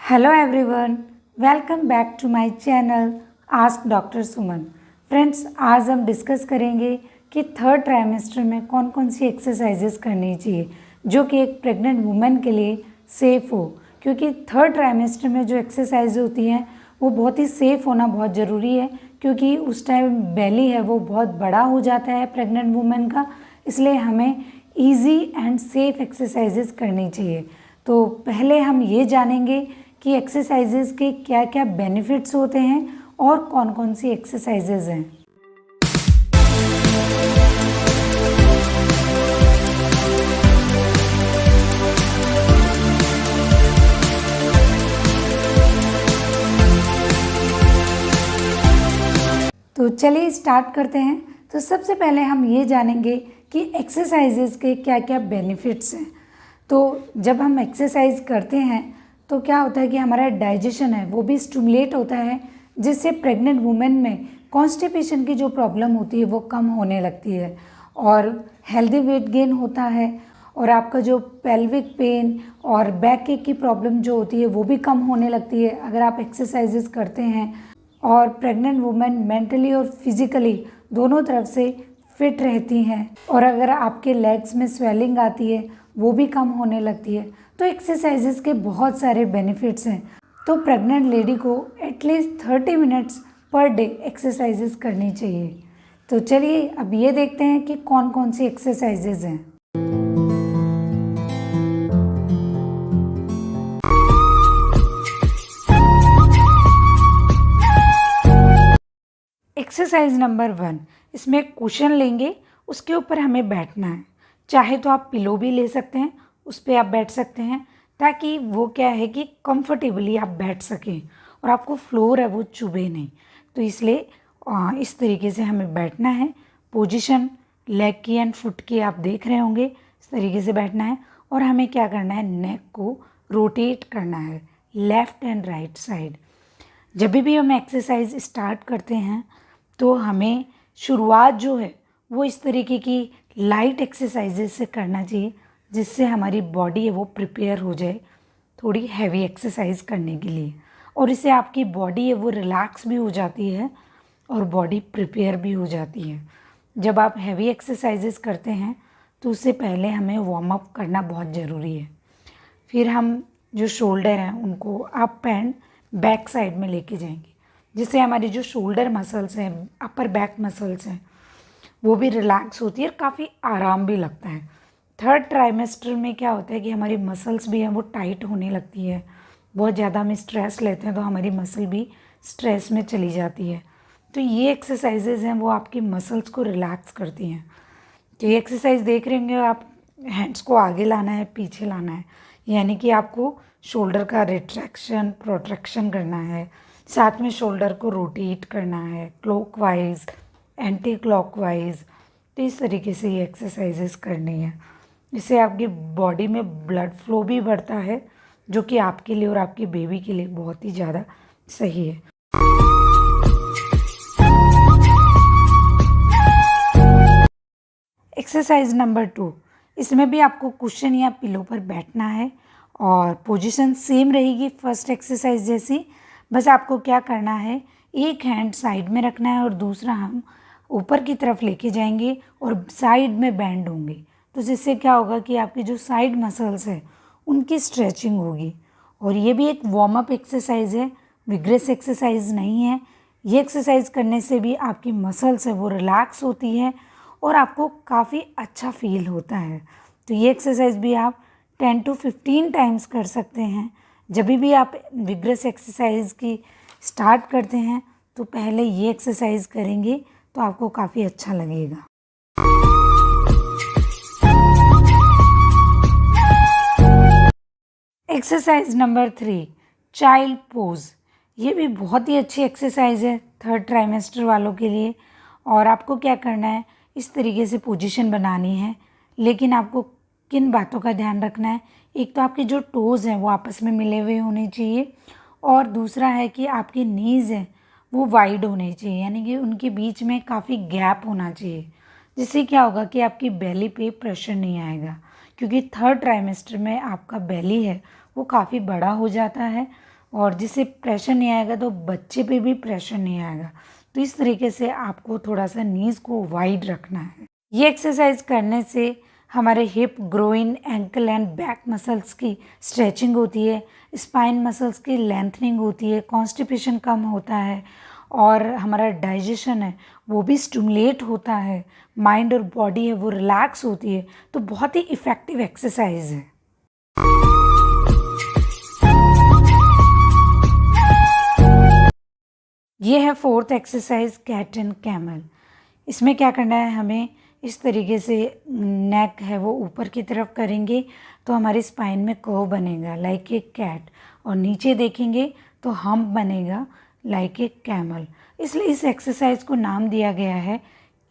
Hello everyone, welcome back to my channel ask doctor Suman. Friends, आज हम discuss करेंगे कि थर्ड ट्राइमेस्टर में कौन कौन सी एक्सरसाइजेस करनी चाहिए जो कि एक प्रेग्नेंट वुमेन के लिए सेफ़ हो। क्योंकि थर्ड ट्राइमेस्टर में जो एक्सरसाइज होती हैं वो बहुत ही सेफ़ होना बहुत ज़रूरी है, क्योंकि उस टाइम बेली है वो बहुत बड़ा हो जाता है प्रेग्नेंट वुमेन का। इसलिए हमें ईजी एंड सेफ़ एक्सरसाइजेस करनी चाहिए। तो पहले हम ये जानेंगे कि एक्सरसाइजेज के क्या क्या बेनिफिट्स होते हैं और कौन कौन सी एक्सरसाइजेज हैं। तो चलिए स्टार्ट करते हैं। तो सबसे पहले हम ये जानेंगे कि एक्सरसाइजेज के क्या क्या बेनिफिट्स हैं। तो जब हम एक्सरसाइज करते हैं तो क्या होता है कि हमारा डाइजेशन है वो भी स्टिमुलेट होता है, जिससे प्रेग्नेंट वुमेन में कॉन्स्टिपेशन की जो प्रॉब्लम होती है वो कम होने लगती है और हेल्दी वेट गेन होता है। और आपका जो पेल्विक पेन और बैक एक की प्रॉब्लम जो होती है वो भी कम होने लगती है अगर आप एक्सरसाइजेस करते हैं। और प्रेग्नेंट वुमेन मेंटली और फिजिकली दोनों तरफ से फिट रहती हैं। और अगर आपके लेग्स में स्वेलिंग आती है वो भी कम होने लगती है। तो एक्सरसाइजेस के बहुत सारे बेनिफिट्स हैं। तो प्रेग्नेंट लेडी को at least 30 minutes per day exercises करनी चाहिए। तो चलिए अब ये देखते हैं कि कौन कौन सी एक्सरसाइजेज हैं। एक्सरसाइज नंबर 1, इसमें कुशन लेंगे, उसके ऊपर हमें बैठना है। चाहे तो आप पिलो भी ले सकते हैं, उस पर आप बैठ सकते हैं, ताकि वो क्या है कि कंफर्टेबली आप बैठ सकें और आपको फ्लोर है वो चुभे नहीं। तो इसलिए इस तरीके से हमें बैठना है। पोजीशन लेग की एंड फुट की आप देख रहे होंगे, इस तरीके से बैठना है। और हमें क्या करना है, नेक को रोटेट करना है लेफ़्ट एंड राइट साइड। जब भी हम एक्सरसाइज स्टार्ट करते हैं तो हमें शुरुआत जो है वो इस तरीके की लाइट एक्सरसाइजेज से करना चाहिए, जिससे हमारी बॉडी है वो प्रिपेयर हो जाए थोड़ी हैवी एक्सरसाइज करने के लिए। और इससे आपकी बॉडी है वो रिलैक्स भी हो जाती है और बॉडी प्रिपेयर भी हो जाती है। जब आप हैवी एक्सरसाइजेज करते हैं तो उससे पहले हमें वार्म अप करना बहुत ज़रूरी है। फिर हम जो शोल्डर हैं उनको अप एंड बैक साइड में लेके जाएंगे, जिससे हमारी जो शोल्डर मसल्स हैं, अपर बैक मसल्स हैं, वो भी रिलैक्स होती है और काफ़ी आराम भी लगता है। थर्ड ट्राइमेस्टर में क्या होता है कि हमारी मसल्स भी हैं वो टाइट होने लगती है। बहुत ज़्यादा हम स्ट्रेस लेते हैं तो हमारी मसल भी स्ट्रेस में चली जाती है। तो ये एक्सरसाइजेज हैं वो आपकी मसल्स को रिलैक्स करती हैं। तो ये एक्सरसाइज देख रहे होंगे आप, हैंड्स को आगे लाना है, पीछे लाना है, यानी कि आपको शोल्डर का रिट्रैक्शन प्रोट्रैक्शन करना है। साथ में शोल्डर को रोटेट करना है क्लॉकवाइज एंटी क्लॉकवाइज। तो इस तरीके से ये एक्सरसाइजेस करनी है। इससे आपकी बॉडी में ब्लड फ्लो भी बढ़ता है, जो कि आपके लिए और आपकी बेबी के लिए बहुत ही ज़्यादा सही है। एक्सरसाइज नंबर 2, इसमें भी आपको कुशन या पिलो पर बैठना है और पोजीशन सेम रहेगी फर्स्ट एक्सरसाइज जैसी। बस आपको क्या करना है, एक हैंड साइड में रखना है और दूसरा हम ऊपर की तरफ लेके जाएंगे और साइड में बैंड होंगे। तो जिससे क्या होगा कि आपकी जो साइड मसल्स है उनकी स्ट्रेचिंग होगी। और ये भी एक वार्म अप एक्सरसाइज है, विग्रेस एक्सरसाइज नहीं है। ये एक्सरसाइज करने से भी आपकी मसल्स है वो रिलैक्स होती है और आपको काफ़ी अच्छा फील होता है। तो ये एक्सरसाइज भी आप 10 to 15 टाइम्स कर सकते हैं। जब भी आप विग्रेस एक्सरसाइज की स्टार्ट करते हैं तो पहले ये एक्सरसाइज करेंगे तो आपको काफ़ी अच्छा लगेगा। Exercise number 3, child pose. ये भी बहुत ही अच्छी एक्सरसाइज है थर्ड ट्राइमेस्टर वालों के लिए। और आपको क्या करना है, इस तरीके से पोजीशन बनानी है। लेकिन आपको किन बातों का ध्यान रखना है, एक तो आपके जो टोज़ हैं वो आपस में मिले हुए होने चाहिए, और दूसरा है कि आपकी नीज़ हैं वो वाइड होने चाहिए, यानी कि उनके बीच में काफ़ी गैप होना चाहिए। जिससे क्या होगा कि आपकी बेली पे प्रेशर नहीं आएगा, क्योंकि थर्ड ट्राइमेस्टर में आपका बेली है वो काफ़ी बड़ा हो जाता है और जिससे प्रेशर नहीं आएगा तो बच्चे पे भी प्रेशर नहीं आएगा। तो इस तरीके से आपको थोड़ा सा नीज़ को वाइड रखना है। ये एक्सरसाइज करने से हमारे hip, groin, ankle and back muscles की स्ट्रेचिंग होती है, स्पाइन मसल्स की लेंथनिंग होती है, कॉन्स्टिपेशन कम होता है और हमारा डाइजेशन है वो भी स्टिमुलेट होता है, माइंड और बॉडी है वो रिलैक्स होती है। तो बहुत ही इफ़ेक्टिव एक्सरसाइज है। ये है fourth exercise, cat and camel. इसमें क्या करना है, हमें इस तरीके से नेक है वो ऊपर की तरफ करेंगे तो हमारी स्पाइन में कर्व बनेगा लाइक ए कैट, और नीचे देखेंगे तो हम्प बनेगा लाइक ए कैमल। इसलिए इस एक्सरसाइज को नाम दिया गया है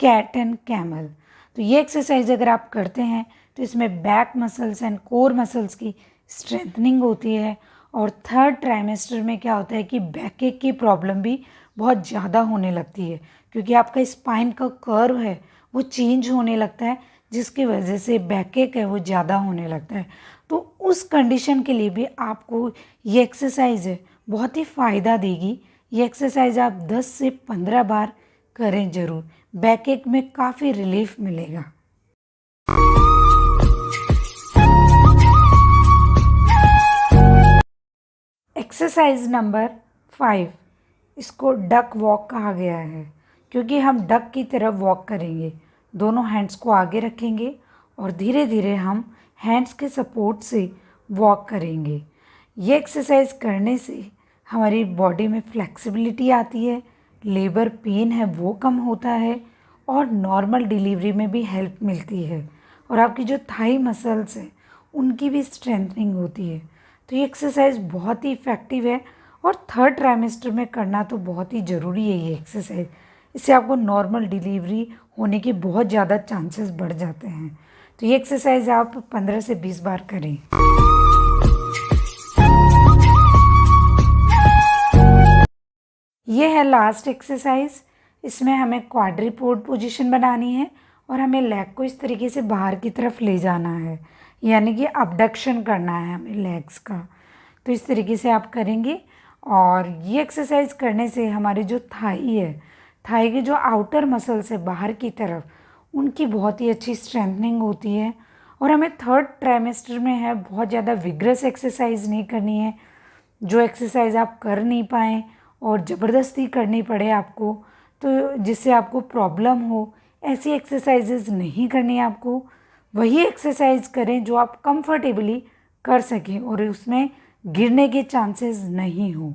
कैट एंड कैमल। तो ये एक्सरसाइज अगर आप करते हैं तो इसमें back muscles and core muscles की स्ट्रेंथनिंग होती है। और थर्ड ट्राइमेस्टर में क्या होता है कि बैक एक की प्रॉब्लम भी बहुत ज़्यादा होने लगती है, क्योंकि आपका स्पाइन का कर्व है वो चेंज होने लगता है, जिसकी वजह से बैक एक है वो ज़्यादा होने लगता है। तो उस कंडीशन के लिए भी आपको ये एक्सरसाइज है बहुत ही फ़ायदा देगी। ये एक्सरसाइज आप 10 से 15 बार करें ज़रूर, बैक एक में काफ़ी रिलीफ मिलेगा। एक्सरसाइज नंबर 5, इसको डक वॉक कहा गया है, क्योंकि हम डक की तरफ वॉक करेंगे। दोनों हैंड्स को आगे रखेंगे और धीरे धीरे हम हैंड्स के सपोर्ट से वॉक करेंगे। ये एक्सरसाइज करने से हमारी बॉडी में फ्लेक्सिबिलिटी आती है, लेबर पेन है वो कम होता है और नॉर्मल डिलीवरी में भी हेल्प मिलती है, और आपकी जो थाई मसल्स हैं उनकी भी स्ट्रेंथनिंग होती है। तो ये एक्सरसाइज बहुत ही इफ़ेक्टिव है और थर्ड ट्राइमेस्टर में करना तो बहुत ही ज़रूरी है ये एक्सरसाइज। इससे आपको नॉर्मल डिलीवरी होने के बहुत ज़्यादा चांसेस बढ़ जाते हैं। तो ये एक्सरसाइज आप 15 से 20 बार करें। ये है लास्ट एक्सरसाइज। इसमें हमें क्वाड्रीपोड पोजीशन बनानी है और हमें लेग को इस तरीके से बाहर की तरफ ले जाना है, यानी कि अबडक्शन करना है हमें लेग्स का। तो इस तरीके से आप करेंगे और ये एक्सरसाइज करने से हमारी जो थाई है, थाई की जो आउटर मसल्स है बाहर की तरफ, उनकी बहुत ही अच्छी स्ट्रेंथनिंग होती है। और हमें थर्ड ट्राइमेस्टर में है बहुत ज़्यादा विग्रस एक्सरसाइज नहीं करनी है। जो एक्सरसाइज आप कर नहीं पाएँ और ज़बरदस्ती करनी पड़े आपको, तो जिससे आपको प्रॉब्लम हो, ऐसी एक्सरसाइजेज नहीं करनी है आपको। वही एक्सरसाइज करें जो आप कंफर्टेबली कर सकें और उसमें गिरने के चांसेस नहीं हो।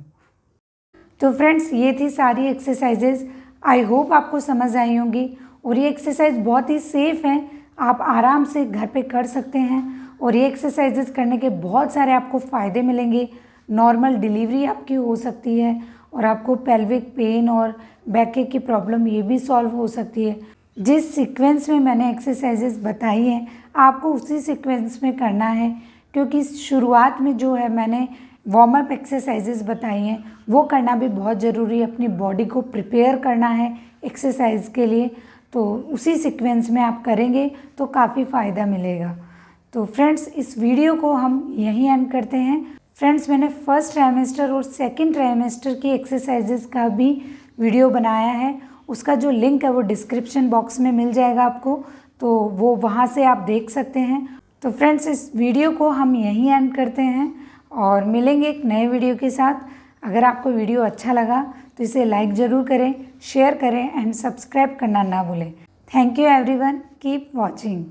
तो फ्रेंड्स, ये थी सारी एक्सरसाइजेज। आई होप आपको समझ आई होंगी और ये एक्सरसाइज बहुत ही सेफ़ है, आप आराम से घर पे कर सकते हैं और ये एक्सरसाइजेज करने के बहुत सारे आपको फ़ायदे मिलेंगे। नॉर्मल डिलीवरी आपकी हो सकती है और आपको पेल्विक पेन और बैक एक की प्रॉब्लम ये भी सॉल्व हो सकती है। जिस सीक्वेंस में मैंने एक्सरसाइजेज बताई हैं आपको उसी सीक्वेंस में करना है, क्योंकि शुरुआत में जो है मैंने वार्म अप एक्सरसाइजेज बताई हैं वो करना भी बहुत ज़रूरी है, अपनी बॉडी को प्रिपेयर करना है एक्सरसाइज के लिए। तो उसी सीक्वेंस में आप करेंगे तो काफ़ी फ़ायदा मिलेगा। तो फ्रेंड्स, इस वीडियो को हम यहीं एंड करते हैं। फ्रेंड्स, मैंने फर्स्ट ट्राइमेस्टर और सेकंड ट्राइमेस्टर की एक्सरसाइजेज का भी वीडियो बनाया है, उसका जो लिंक है वो डिस्क्रिप्शन बॉक्स में मिल जाएगा आपको, तो वो वहाँ से आप देख सकते हैं। तो फ्रेंड्स, इस वीडियो को हम यहीं एंड करते हैं और मिलेंगे एक नए वीडियो के साथ। अगर आपको वीडियो अच्छा लगा तो इसे लाइक ज़रूर करें, शेयर करें एंड सब्सक्राइब करना ना भूलें। Thank you everyone, keep watching.